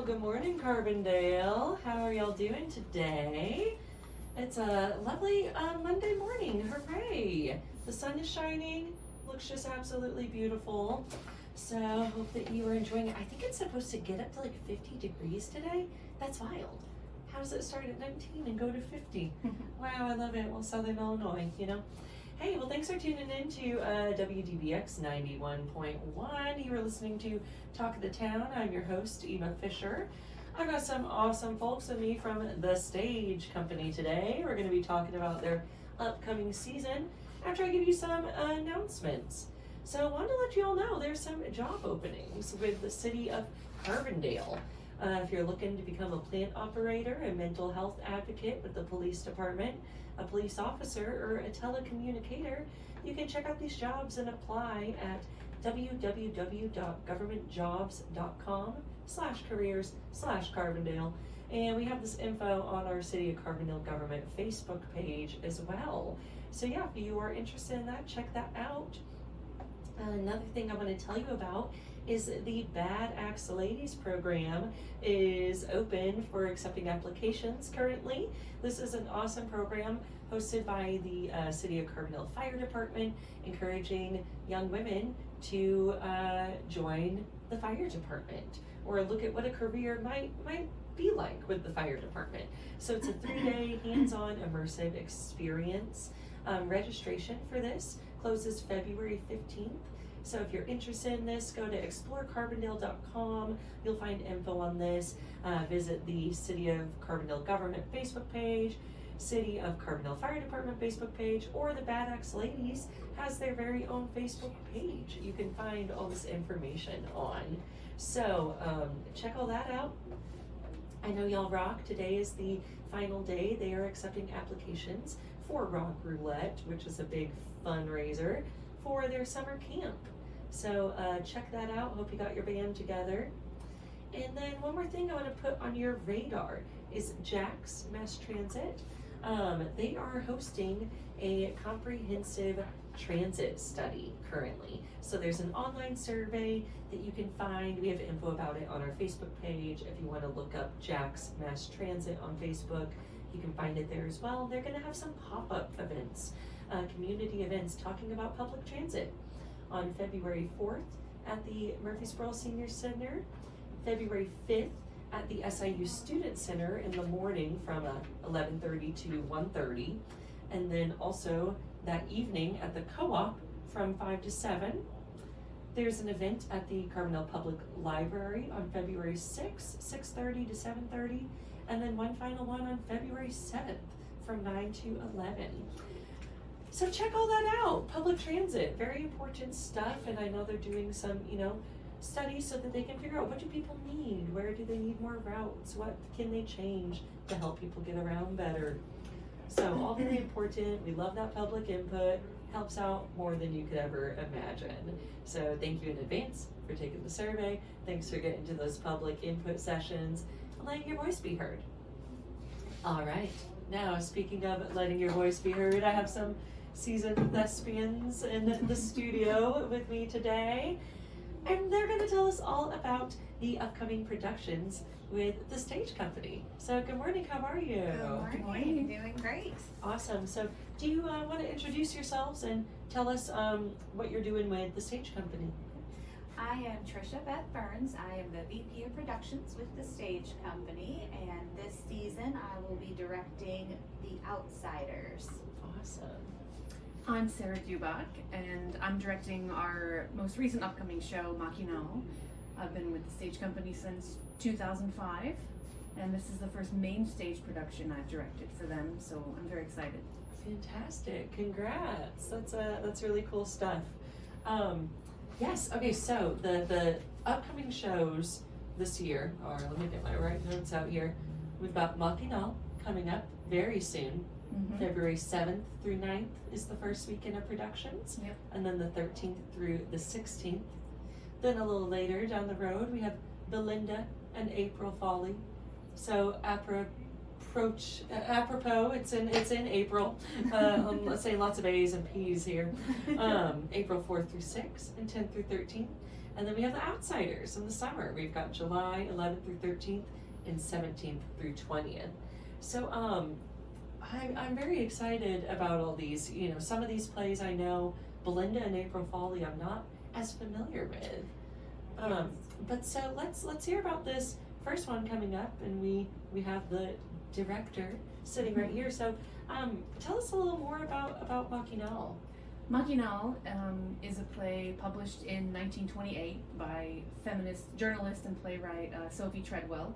good morning, Carbondale. How are y'all doing today? It's a lovely Monday morning. Hooray! The sun is shining. Looks just absolutely beautiful. So hope that you are enjoying it. I think it's supposed to get up to like 50 degrees today. That's wild. How does it start at 19 and go to 50? Wow, I love it. Well, Southern Illinois, you know. Hey, well, thanks for tuning in to WDBX 91.1. You are listening to Talk of the Town. I'm your host, Eva Fisher. I've got some awesome folks with me from the Stage Company today. We're going to be talking about their upcoming season after I give you some announcements. So I wanted to let you all know there's some job openings with the City of Carbondale. If you're looking to become a plant operator, a mental health advocate with the police department, a police officer, or a telecommunicator, you can check out these jobs and apply at www.governmentjobs.com/careers/Carbondale. And we have this info on our City of Carbondale government Facebook page as well. So yeah, if you are interested in that, check that out. Another thing I want to tell you about is the Bad Axe Ladies program is open for accepting applications currently. This is an awesome program hosted by the City of Carbondale Fire Department, encouraging young women to join the fire department or look at what a career might be like with the fire department. So it's a 3-day hands-on immersive experience. Registration for this closes February 15th. So if you're interested in this, go to explorecarbondale.com. You'll find info on this. Visit the City of Carbondale Government Facebook page, City of Carbondale Fire Department Facebook page, or the Bad Axe Ladies has their very own Facebook page. You can find all this information on. So check all that out. I know y'all rock. Today is the final day. They are accepting applications for Rock Roulette, which is a big fundraiser for their summer camp. So check that out. Hope you got your band together. And then one more thing I want to put on your radar is Jack's Mass Transit. They are hosting a comprehensive transit study currently. So there's an online survey that you can find. We have info about it on our Facebook page. If you want to look up Jack's Mass Transit on Facebook, you can find it there as well. They're going to have some pop-up events, community events talking about public transit on February 4th at the Murfreesboro Senior Center, February 5th at the SIU Student Center in the morning from 11:30 to 1:30, and then also that evening at the Co-op from 5 to 7. There's an event at the Carbondale Public Library on February 6th, 6:30 to 7:30, and then one final one on February 7th from 9 to 11. So check all that out. Public transit, very important stuff, and I know they're doing some, studies so that they can figure out what do people need, where do they need more routes, what can they change to help people get around better. So all very important. We love that public input. Helps out more than you could ever imagine. So thank you in advance for taking the survey. Thanks for getting to those public input sessions and letting your voice be heard. All right. Now, speaking of letting your voice be heard, I have some seasoned thespians in the studio with me today, and they're going to tell us all about the upcoming productions with the Stage Company. So good morning, how are you? Good morning. Doing great. Awesome. So do you want to introduce yourselves and tell us what you're doing with the Stage Company? I am Trisha Beth Burns. I am the VP of Productions with the Stage Company, and this season I will be directing The Outsiders. Awesome. I'm Sarah Dubach, and I'm directing our most recent upcoming show, Machinal. I've been with the Stage Company since 2005, and this is the first main stage production I've directed for them, so I'm very excited. Fantastic. Congrats. That's really cool stuff. Yes, okay, so the upcoming shows this year are, let me get my right notes out here. We've got Machinal coming up very soon. February 7th through 9th is the first weekend of productions. Yep. And then the 13th through the 16th. Then a little later down the road, we have Belinda and April Folly. So apropos, it's in April. Let's say lots of A's and P's here. April 4th through 6th and 10th through 13th. And then we have the Outsiders in the summer. We've got July 11th through 13th and 17th through 20th. So I'm very excited about all these. You know, some of these plays I know. Belinda and April Folly I'm not as familiar with. But so let's hear about this first one coming up, and we have the director sitting right here. So tell us a little more about Machinal. Machinal is a play published in 1928 by feminist journalist and playwright Sophie Treadwell,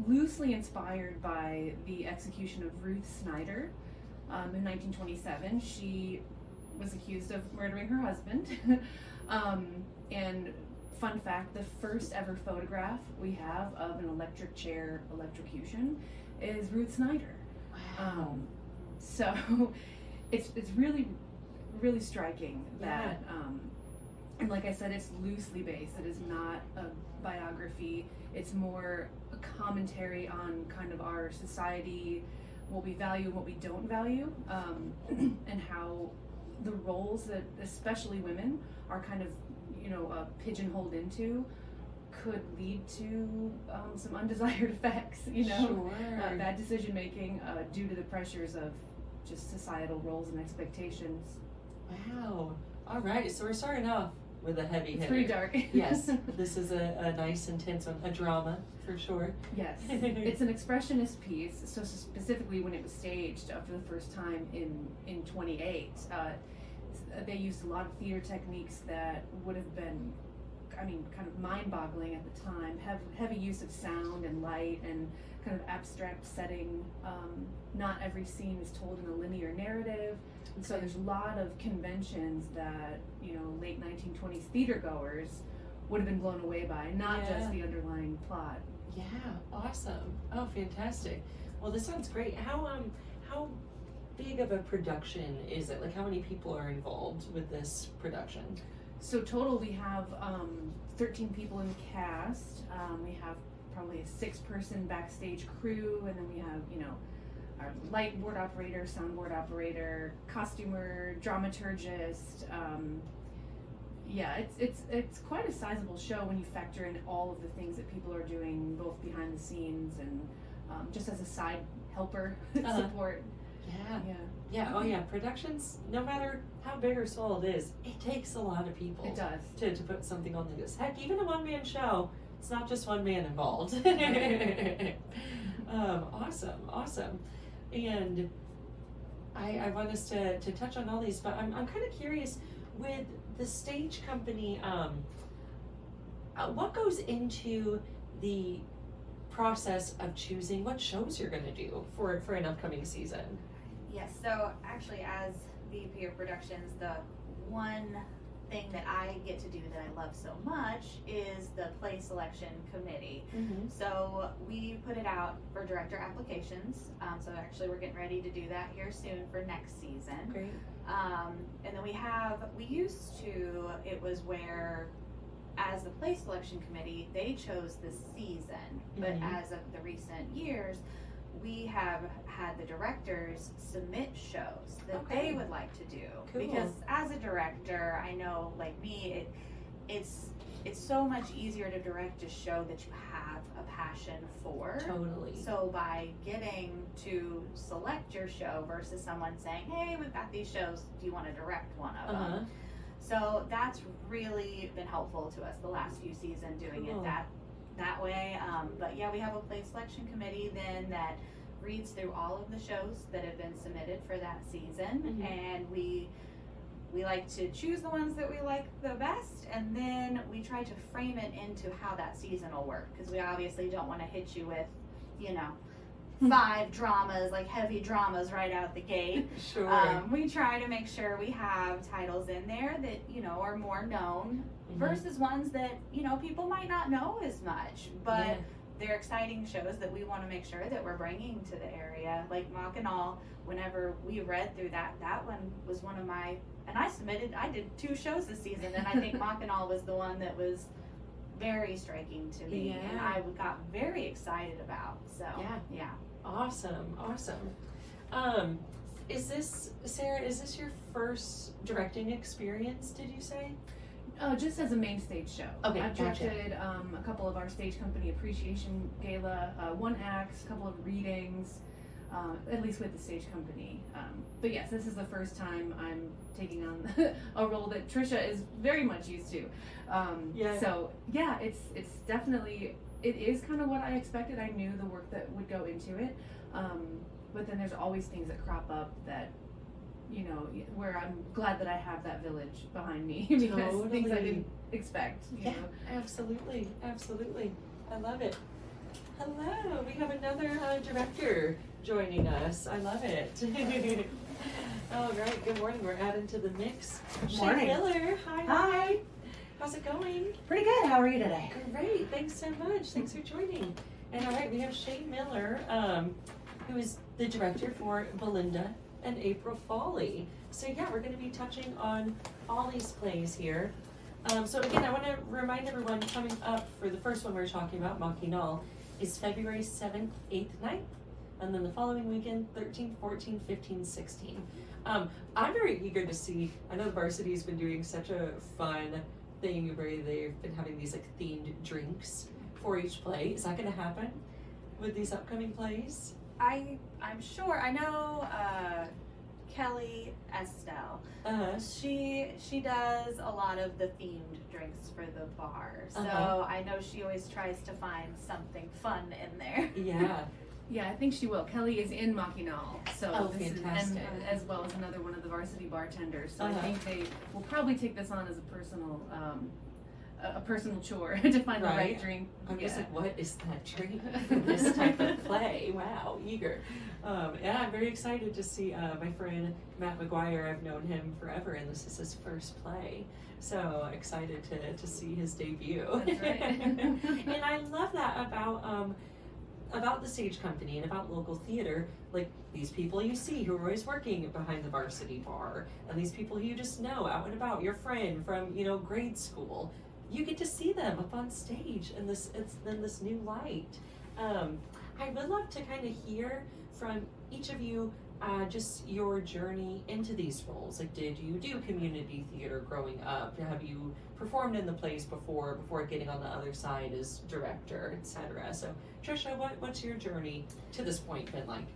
loosely inspired by the execution of Ruth Snyder in 1927. She was accused of murdering her husband. And fun fact, the first ever photograph we have of an electric chair electrocution is Ruth Snyder. Wow. So it's really striking that, and like I said, it's loosely based. It is not a biography. It's more a commentary on kind of our society, what we value and what we don't value, and how the roles that especially women are kind of, pigeonholed into could lead to some undesired effects, Sure. Bad decision making due to the pressures of just societal roles and expectations. Wow. All right. So we're starting off with a heavy hitter. It's pretty dark. Yes. This is a nice, intense one. A drama, for sure. Yes. It's an expressionist piece. So specifically when it was staged for the first time in 28, they used a lot of theater techniques that would have been, kind of mind-boggling at the time. Heavy use of sound and light and kind of abstract setting. Not every scene is told in a linear narrative. And so there's a lot of conventions that, late 1920s theater goers would have been blown away by, not just the underlying plot. Yeah, awesome. Oh, fantastic. Well, this sounds great. How big of a production is it? Like, how many people are involved with this production? So total we have 13 people in the cast. We have probably a 6-person backstage crew, and then we have, our light board operator, soundboard operator, costumer, dramaturgist. It's quite a sizable show when you factor in all of the things that people are doing, both behind the scenes and just as a side helper support. Yeah. Oh, yeah. Productions, no matter how big or small it is, it takes a lot of people. It does. To put something on like this. Heck, even a one-man show, it's not just one man involved. Awesome. And I want us to touch on all these, but I'm kind of curious with the stage company, what goes into the process of choosing what shows you're going to do for an upcoming season? Yes, so actually as VP of Productions, the one thing that I get to do that I love so much is the play selection committee. Mm-hmm. So we put it out for director applications. So actually we're getting ready to do that here soon for next season. Great. And then it was where as the play selection committee, they chose the season. But as of the recent years, we have had the directors submit shows that they would like to do. Cool. Because as a director, I know, like me, it's so much easier to direct a show that you have a passion for. Totally. So by getting to select your show versus someone saying, hey, we've got these shows, do you want to direct one of them? So that's really been helpful to us the last few seasons doing it that way. But yeah, we have a play selection committee then that reads through all of the shows that have been submitted for that season, and we like to choose the ones that we like the best, and then we try to frame it into how that season will work, because we obviously don't want to hit you with 5 dramas, like heavy dramas right out the gate. Sure. We try to make sure we have titles in there that are more known versus ones that people might not know as much, but they're exciting shows that we want to make sure that we're bringing to the area. Like Machinal, whenever we read through that one was one of my, and I did 2 shows this season, and I think Machinal was the one that was very striking to me, and I got very excited about. So yeah. Awesome. Is this, Sarah, your first directing experience, did you say? Just as a main stage show. Okay, I've gotcha. directed a couple of our stage company appreciation gala, one act, a couple of readings, at least with the stage company. But yes, this is the first time I'm taking on a role that Trisha is very much used to. Yeah. So yeah, it's definitely, it is kind of what I expected. I knew the work that would go into it. But then there's always things that crop up that, you know, where I'm glad that I have that village behind me because things I didn't expect. You know? Absolutely, absolutely. I love it. Hello, we have another director joining us. I love it. All right, good morning. We're adding to the mix. Morning. Shane Miller, hi. Hi. How's it going? Pretty good. How are you today? Great, thanks so much. Thanks for joining. And all right, we have Shane Miller, who is the director for Belinda and April Folly. So yeah, we're going to be touching on all these plays here. So again, I want to remind everyone coming up for the first one we're talking about, Machinal, is February 7th, 8th, 9th, and then the following weekend, 13th, 14th, 15th, 16th. I'm very eager to see, I know the varsity's been doing such a fun thing where they've been having these like themed drinks for each play. Is that going to happen with these upcoming plays? I'm sure. I know Kelly Estelle. She does a lot of the themed drinks for the bar. So I know she always tries to find something fun in there. Yeah. Yeah, I think she will. Kelly is in Machinal, so this fantastic. is, and as well as another one of the varsity bartenders. So I think they will probably take this on as a personal chore to find the right drink. I'm just like, what is that drink for this type of play? Wow, eager. Yeah, I'm very excited to see my friend Matt McGuire. I've known him forever, and this is his first play. So excited to see his debut. That's right. And I love that about the stage company and about local theater, like these people you see who are always working behind the varsity bar, and these people who you just know out and about, your friend from, you know, grade school. You get to see them up on stage in this new light. I would love to kind of hear from each of you just your journey into these roles. Like, did you do community theater growing up? Have you performed in the plays before getting on the other side as director, etc.? So, Trisha, what's your journey to this point been like?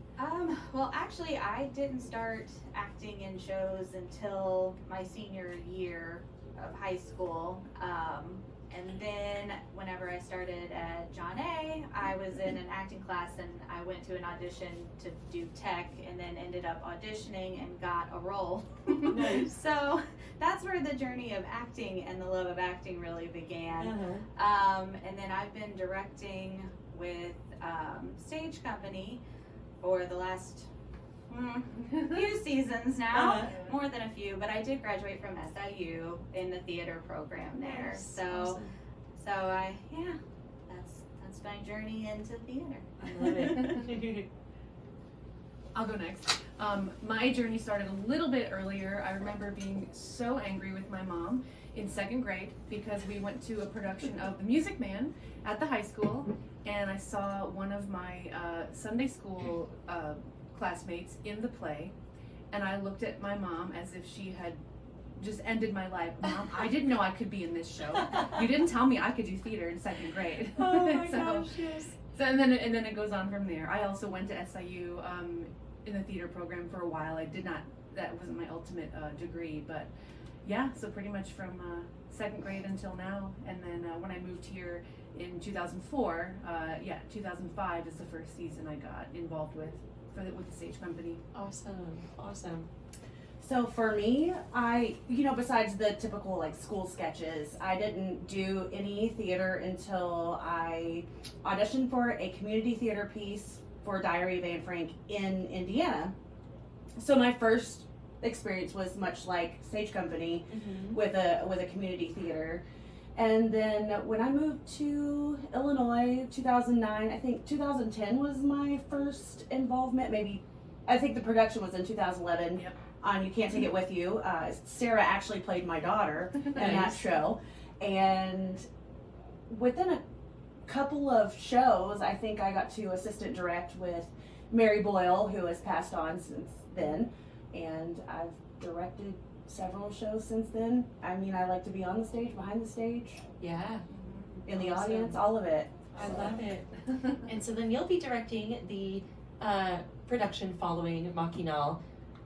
Well, actually, I didn't start acting in shows until my senior year of high school. And then whenever I started at John A, I was in an acting class and I went to an audition to do tech and then ended up auditioning and got a role. Nice. So that's where the journey of acting and the love of acting really began. And then I've been directing with Stage Company for the last few seasons now, more than a few, but I did graduate from SIU in the theater program there. Nice. So that's my journey into theater. I love it. I'll go next. My journey started a little bit earlier. I remember being so angry with my mom in second grade because we went to a production of The Music Man at the high school, and I saw one of my Sunday school classmates in the play, and I looked at my mom as if she had just ended my life. Mom, I didn't know I could be in this show. You didn't tell me I could do theater in second grade. Oh my gosh, yes. So and then it goes on from there. I also went to SIU in the theater program for a while. That wasn't my ultimate degree, but yeah, so pretty much from second grade until now. And then when I moved here in 2004, 2005 is the first season I got involved with the Stage Company. Awesome. So for me, besides the typical like school sketches, I didn't do any theater until I auditioned for a community theater piece for Diary of Anne Frank in Indiana. So my first experience was much like Stage Company with a community theater. And then when I moved to Illinois, 2009, I think 2010 was my first involvement. Maybe, I think the production was in 2011 on You Can't Take It With You. Sarah actually played my daughter in that show. And within a couple of shows, I think I got to assistant direct with Mary Boyle, who has passed on since then. And I've directed several shows since then. I mean, I like to be on the stage, behind the stage, Yeah, in the Awesome. audience, all of it. I love it. And so then you'll be directing the production following Machinal,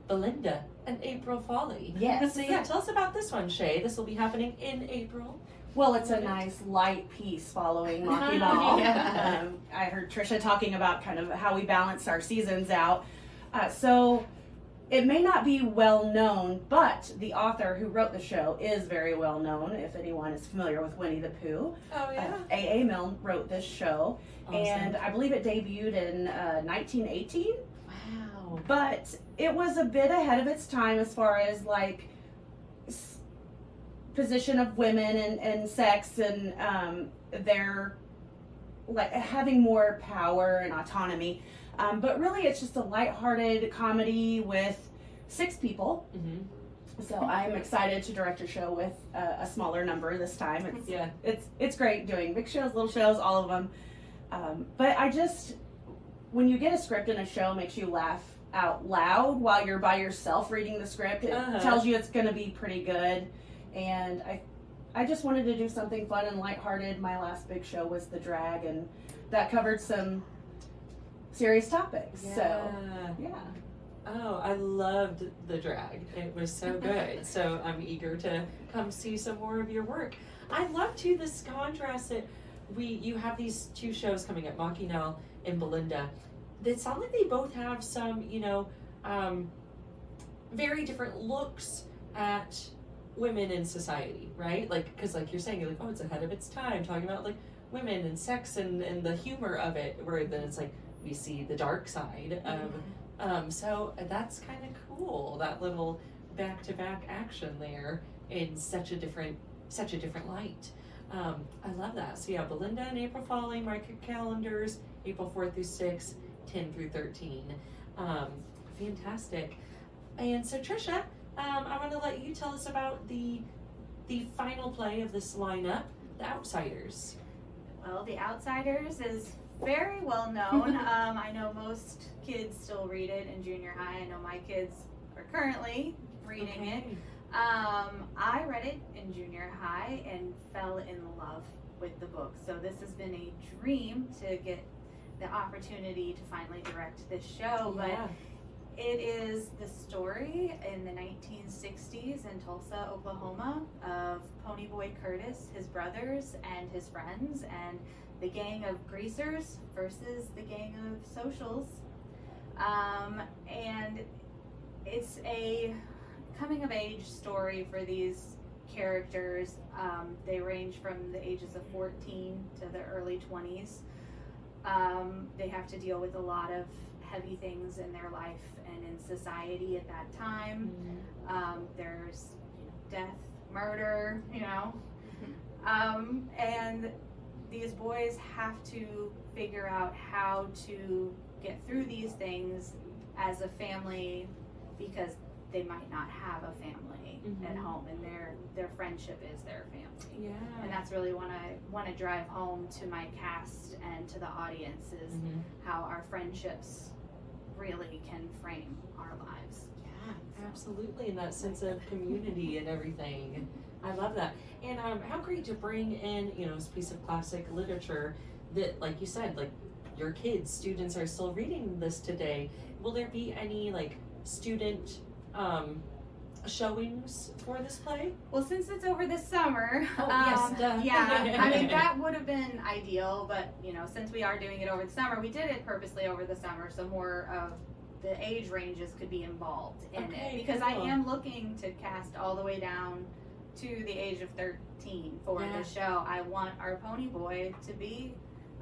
Belinda and April Folly. Yes. So yeah, tell us about this one, Shay. This will be happening in April. Well, it's a nice light piece following Machinal. Yeah. I heard Trisha talking about kind of how we balance our seasons out. So it may not be well known, but the author who wrote the show is very well known, if anyone is familiar with Winnie the Pooh. Oh yeah. A.A. Milne wrote this show, and I believe it debuted in 1918. Wow. But it was a bit ahead of its time as far as like position of women and sex and their like having more power and autonomy. But really, it's just a lighthearted comedy with 6 people. Mm-hmm. So I'm excited to direct a show with a smaller number this time. It's great doing big shows, little shows, all of them. But I just, when you get a script in a show, it makes you laugh out loud while you're by yourself reading the script. It tells you it's going to be pretty good. And I just wanted to do something fun and lighthearted. My last big show was The Drag, and that covered some serious topics. Yeah. So, yeah. Oh, I loved The Drag. It was so good. So I'm eager to come see some more of your work. I love too this contrast that you have these 2 shows coming up, Machinal and Belinda. That sound like they both have some, very different looks at women in society, right? Like, because like you're saying, you're like, oh, it's ahead of its time, talking about like women and sex and the humor of it, where then it's like we see the dark side of so that's kind of cool, that little back-to-back action there in such a different light. I love that. So yeah, Belinda and April Folly, mark your calendars, April 4th through 6th, 10 through 13. Fantastic. And so Trisha, I want to let you tell us about the final play of this lineup, The Outsiders. Well, The Outsiders is very well known. I know most kids still read it in junior high. I know my kids are currently reading it. I read it in junior high and fell in love with the book. So this has been a dream to get the opportunity to finally direct this show. Yeah. But it is the story in the 1960s in Tulsa, Oklahoma, of Ponyboy Curtis, his brothers, and his friends, and the gang of greasers versus the gang of socials. And it's a coming of age story for these characters. They range from the ages of 14 to the early 20s. They have to deal with a lot of heavy things in their life and in society at that time. There's death, murder, and these boys have to figure out how to get through these things as a family, because they might not have a family at home, and their friendship is their family. Yeah. And that's really what I want to drive home to my cast and to the audience is how our friendships really can frame our lives. Yeah, absolutely, and that sense of community and everything. I love that. And how great to bring in, this piece of classic literature that, like you said, like your kids, students are still reading this today. Will there be any like student showings for this play? Well, since it's over the summer, yes, duh. yeah, I mean that would have been ideal, but since we are doing it over the summer, we did it purposely over the summer, so more of the age ranges could be involved in it, because cool. I am looking to cast all the way down to the age of 13 for the show. I want our pony boy to be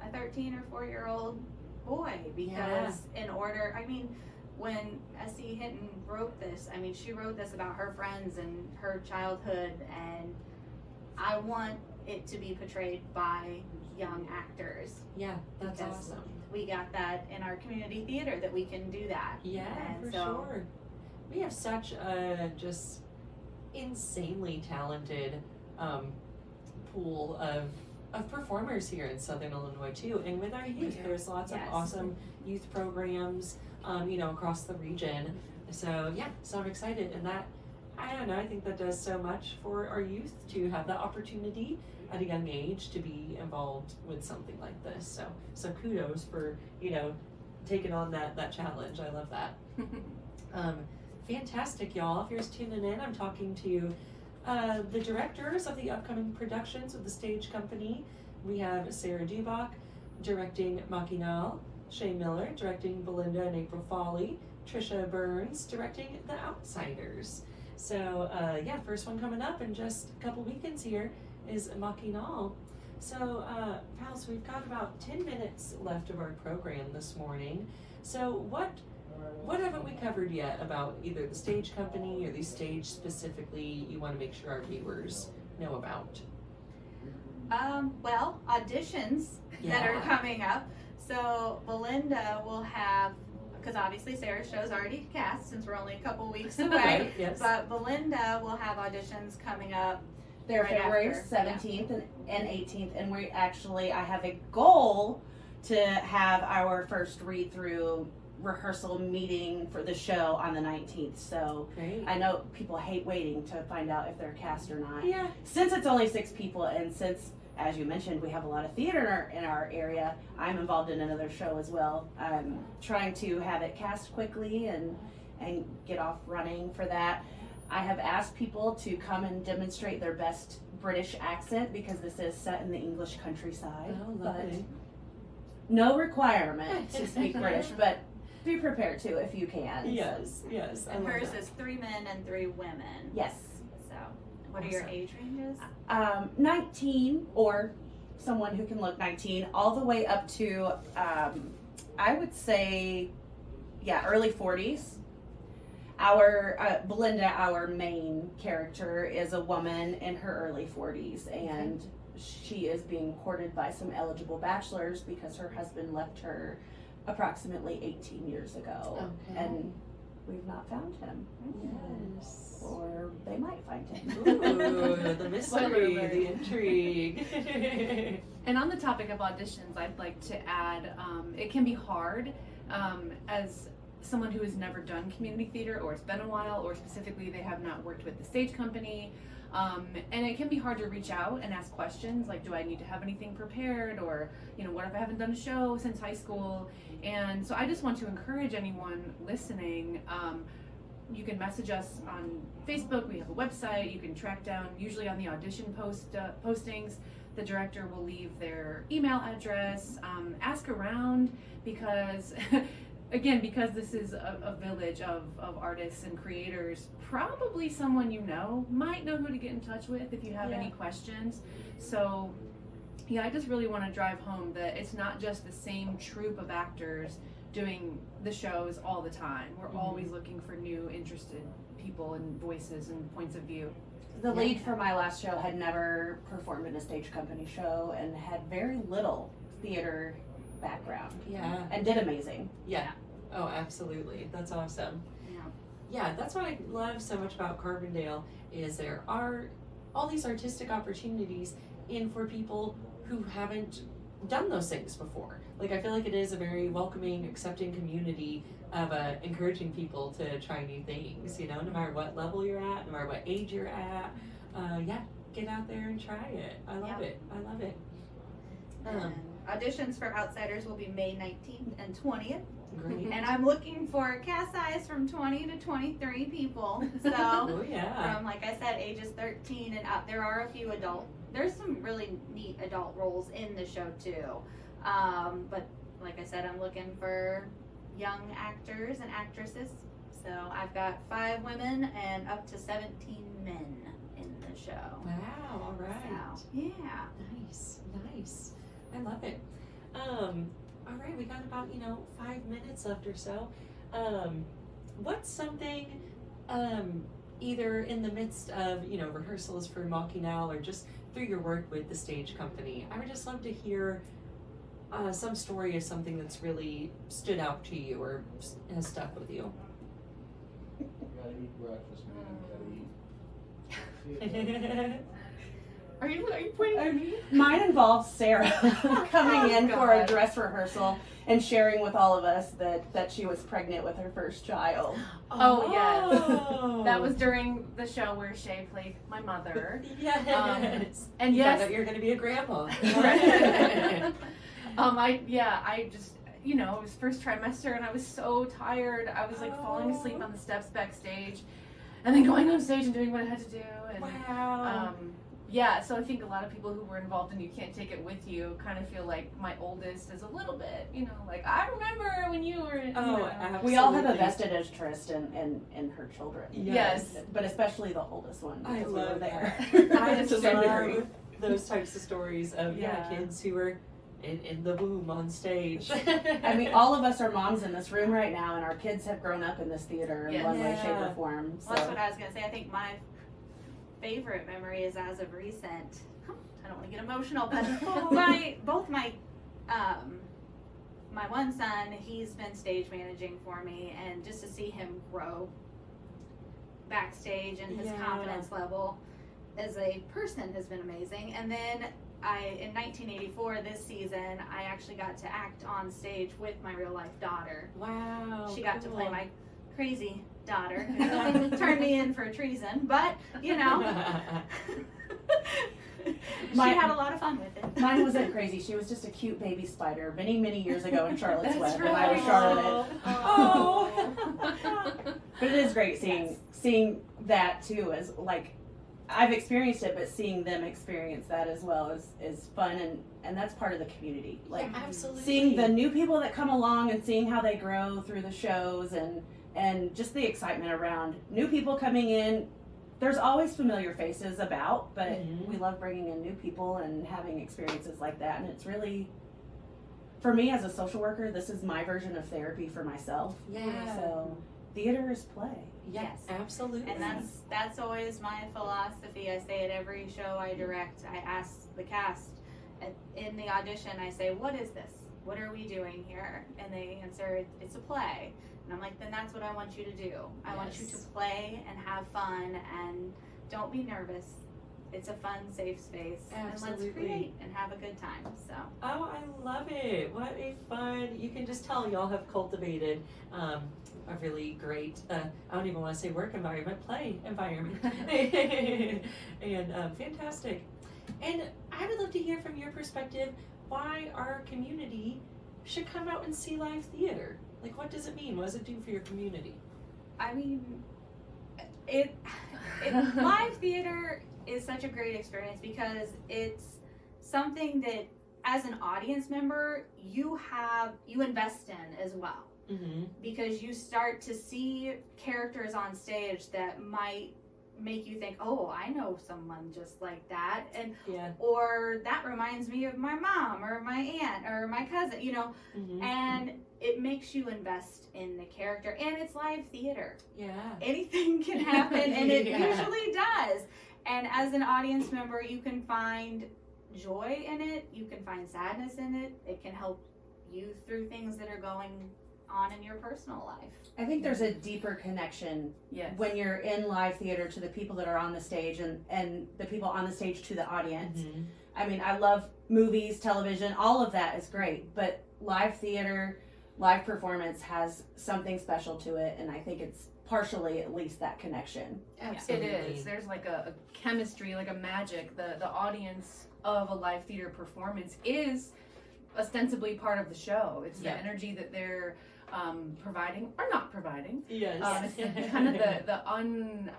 a 13 or 4-year-old boy, because when S.E. Hinton wrote this, she wrote this about her friends and her childhood, and I want it to be portrayed by young actors. Yeah, that's awesome. We got that in our community theater that we can do that. Yeah, and for sure. We have such a just insanely talented pool of performers here in Southern Illinois too, and with our youth, there's lots of awesome youth programs, across the region. So I'm excited, and that I don't know, I think that does so much for our youth to have the opportunity at a young age to be involved with something like this. So kudos for, taking on that challenge. I love that. Fantastic, y'all. If you're just tuning in, I'm talking to the directors of the upcoming productions of the stage company. We have Sarah Dubach directing Machinal, Shay Miller directing Belinda and April Folly, Trisha Burns directing The Outsiders. So first one coming up in just a couple weekends here is Machinal. So Pals, we've got about 10 minutes left of our program this morning. So what haven't we covered yet about either the stage company or the stage specifically you want to make sure our viewers know about? Well, auditions that are coming up. So Belinda will have, because obviously Sarah's show's already cast since we're only a couple weeks away. Right, yes. But Belinda will have auditions coming up. They're Right February after, 17th and 18th, and I have a goal to have our first read-through rehearsal meeting for the show on the 19th. So Great. I know people hate waiting to find out if they're cast or not. Yeah. Since it's only 6 people, and since, as you mentioned, we have a lot of theater in our area, I'm involved in another show as well. I'm trying to have it cast quickly and get off running for that. I have asked people to come and demonstrate their best British accent because this is set in the English countryside. Oh, lovely. No requirement to speak British, but be prepared to if you can. Yes. I And love hers that. is 3 men and 3 women. Yes. So, what are your Awesome. age ranges? 19 or someone who can look 19, all the way up to, I would say, early 40s. Our Belinda, our main character, is a woman in her early 40s, and she is being courted by some eligible bachelors because her husband left her approximately 18 years ago, Okay. and we've not found him. Yes. Or they might find him. Ooh, the mystery, the intrigue. And on the topic of auditions, I'd like to add, it can be hard as someone who has never done community theater, or it's been a while, or specifically they have not worked with the stage company. And it can be hard to reach out and ask questions like, do I need to have anything prepared? Or, what if I haven't done a show since high school? And so I just want to encourage anyone listening. You can message us on Facebook. We have a website. You can track down, usually on the audition postings, the director will leave their email address. Ask around because, again, because this is a village of artists and creators, probably someone might know who to get in touch with if you have any questions. So, I just really want to drive home that it's not just the same troupe of actors doing the shows all the time. We're always looking for new, interested people and voices and points of view. The lead for my last show had never performed in a stage company show and had very little theater background. Yeah. And did amazing. Yeah. Oh, absolutely. That's awesome. Yeah, that's what I love so much about Carbondale is there are all these artistic opportunities in for people who haven't done those things before. Like, I feel like it is a very welcoming, accepting community of encouraging people to try new things, no matter what level you're at, no matter what age you're at. Get out there and try it. I love it. And auditions for Outsiders will be May 19th and 20th. Great. And I'm looking for cast size from 20 to 23 people. So, Oh, yeah. from, like I said, ages 13 and up. There are a few there's some really neat adult roles in the show too. But like I said, I'm looking for young actors and actresses. So I've got 5 women and up to 17 men in the show. Wow, all right. So, yeah. Nice. I love it. All right, we got about, 5 minutes left or so. What's something, either in the midst of, rehearsals for Machinal or just through your work with the stage company, I would just love to hear some story of something that's really stood out to you or has stuck with you. Gotta eat breakfast, man. Are you pointing at me? Mine involves Sarah coming in for a God. dress rehearsal, and sharing with all of us that she was pregnant with her first child. Oh, yes. That was during the show where Shay played my mother. Yes. And you yes, found out you're going to be a grandma. I just, it was first trimester and I was so tired. I was like falling asleep on the steps backstage and then going on stage and doing what I had to do. And, Wow. so I think a lot of people who were involved in You Can't Take It With You kind of feel like my oldest is a little bit, like, I remember when you were, Absolutely. We all have a vested interest in her children. Yes. But especially the oldest one. I because we love were there. I To some degree. love those types of stories of kids who were in the womb on stage. I mean, all of us are moms in this room right now, and our kids have grown up in this theater in Yes. one way, shape, Yeah. or form. So. Well, that's what I was gonna say. I think my favorite memory is as of recent. I don't want to get emotional, but my one son, he's been stage managing for me, and just to see him grow backstage and his confidence level as a person has been amazing. And then in 1984, this season, I actually got to act on stage with my real life daughter. Wow. She got to play my crazy daughter, who turned me in for treason, but she had a lot of fun with it. Mine wasn't crazy. She was just a cute baby spider many, many years ago in Charlotte's That's Web, and I was Charlotte. Oh. But it is great seeing that too, as like I've experienced it, but seeing them experience that as well is fun, and that's part of the community. Like Absolutely. seeing the new people that come along and seeing how they grow through the shows and just the excitement around new people coming in. There's always familiar faces about, but we love bringing in new people and having experiences like that. And it's really, for me as a social worker, this is my version of therapy for myself. Yeah. So theater is play. Yes. Absolutely. And that's always my philosophy. I say at every show I direct, I ask the cast in the audition, I say, what is this? What are we doing here? And they answer, it's a play. And I'm like, then that's what I want you to do. I want you to play and have fun and don't be nervous. It's a fun, safe space. Absolutely. And let's create and have a good time. So. Oh, I love it. What a fun, you can just tell y'all have cultivated a really great, I don't even want to say work environment, play environment. And fantastic. And I would love to hear from your perspective why our community should come out and see live theater. Like, what does it mean? What does it do for your community? I mean, live theater is such a great experience because it's something that as an audience member you invest in as well. Mm-hmm. Because you start to see characters on stage that might make you think, oh, I know someone just like that, and or that reminds me of my mom or my aunt or my cousin, and it makes you invest in the character. And it's live theater. Yeah. Anything can happen, and it usually does. And as an audience member, you can find joy in it, you can find sadness in it, it can help you through things that are going on in your personal life. I think there's a deeper connection when you're in live theater to the people that are on the stage and the people on the stage to the audience. Mm-hmm. I mean, I love movies, television, all of that is great, but live theater, live performance has something special to it, and I think it's partially at least that connection. Absolutely. It is. There's like a chemistry, like a magic. The audience of a live theater performance is ostensibly part of the show. It's the energy that they're providing or not providing. Yes. It's kind of the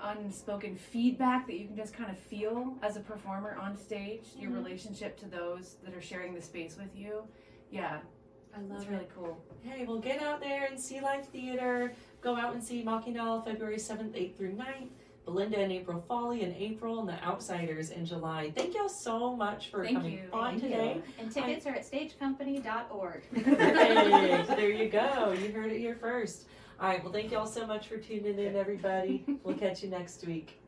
unspoken feedback that you can just kind of feel as a performer on stage, your relationship to those that are sharing the space with you. Yeah. I love It's it. really cool. Hey, well, get out there and see live theater. Go out and see Mackinac February 7th, 8th through 9th. Belinda and April Foley in April, and The Outsiders in July. Thank y'all so much for coming on today. And tickets are at stagecompany.org. Hey, there you go. You heard it here first. All right, well, thank y'all so much for tuning in, everybody. We'll catch you next week.